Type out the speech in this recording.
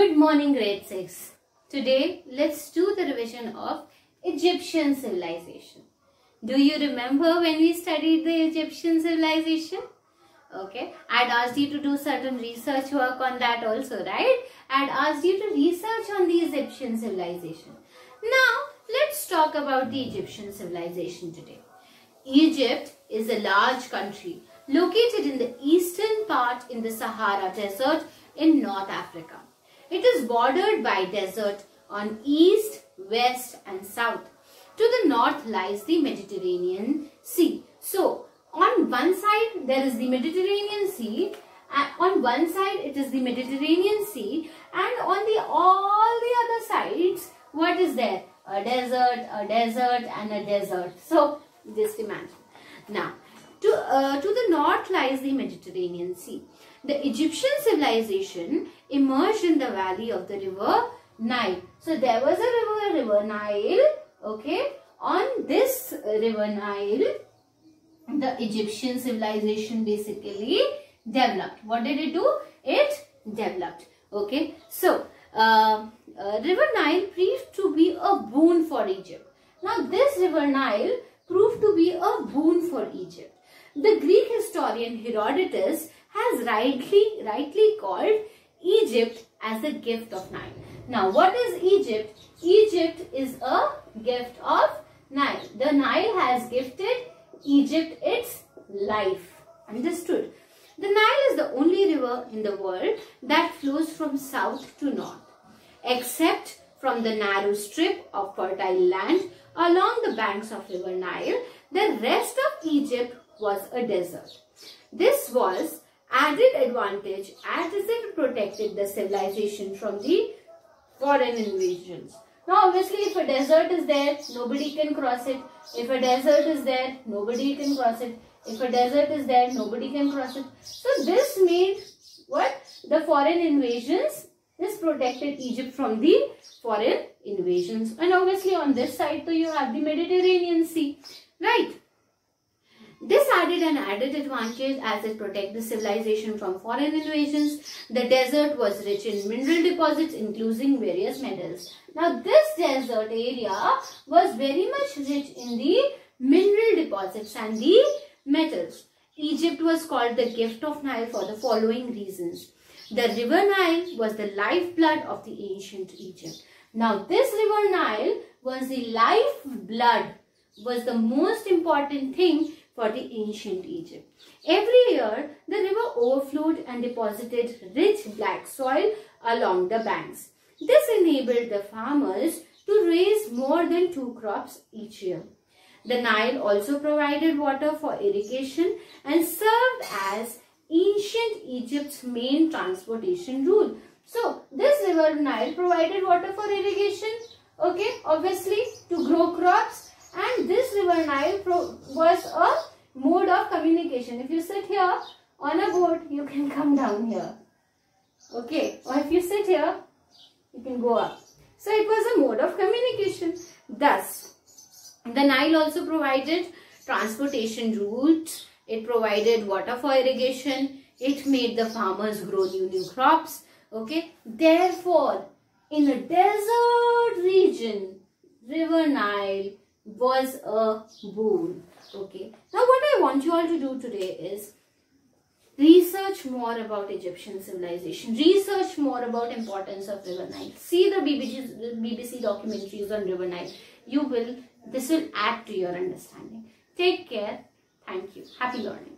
Good morning, grade 6. Today, let's do the revision of Egyptian civilization. Do you remember when we studied the Egyptian civilization? Okay, I'd asked you to do certain research work on that also, right? I'd asked you to research on the Egyptian civilization. Now, let's talk about the Egyptian civilization today. Egypt is a large country located in the eastern part in the Sahara Desert in North Africa. It is bordered by desert on east, west and south. To the north lies the Mediterranean Sea. So, on one side there is the Mediterranean Sea, on one side it is the Mediterranean Sea, and on all the other sides, what is there? A desert and a desert. So, just imagine. Now, to the north lies the Mediterranean Sea. The Egyptian civilization emerged in the valley of the river Nile. So, there was a river Nile, okay. On this river Nile, the Egyptian civilization basically developed. What did it do? It developed, okay. So, river Nile proved to be a boon for Egypt. Now, this river Nile proved to be a boon for Egypt. The Greek historian Herodotus has rightly called Egypt as a gift of Nile. Now, what is Egypt? Egypt is a gift of Nile. The Nile has gifted Egypt its life. Understood? The Nile is the only river in the world that flows from south to north, except from the narrow strip of fertile land along the banks of river Nile. The rest of Egypt was a desert. This was added advantage as it protected the civilization from the foreign invasions. Now, obviously, if a desert is there, nobody can cross it. If a desert is there, nobody can cross it. If a desert is there, nobody can cross it. So, this made what? The foreign invasions. This protected Egypt from the foreign invasions. And obviously, on this side, so you have the Mediterranean Sea, right? This added an added advantage as it protected the civilization from foreign invasions. The desert was rich in mineral deposits, including various metals. Now, this desert area was very much rich in the mineral deposits and the metals. Egypt was called the gift of Nile for the following reasons. The river Nile was the lifeblood of the ancient Egypt. Now, this river Nile was the lifeblood, was the most important thing for the ancient Egypt. Every year, the river overflowed and deposited rich black soil along the banks. This enabled the farmers to raise more than 2 crops each year. The Nile also provided water for irrigation and served as ancient Egypt's main transportation route. So, this river Nile provided water for irrigation, okay, obviously to grow crops. And this river Nile was a mode of communication. If you sit here on a boat, you can come down here. Okay. Or if you sit here, you can go up. So, it was a mode of communication. Thus, the Nile also provided transportation routes. It provided water for irrigation. It made the farmers grow new crops. Okay. Therefore, in a desert region, river Nile was a boon. Okay. Now, what I want you all to do today is research more about Egyptian civilization. Research more about importance of river Nile. See the BBC documentaries on river Nile. This will add to your understanding. Take care. Thank you. Happy learning.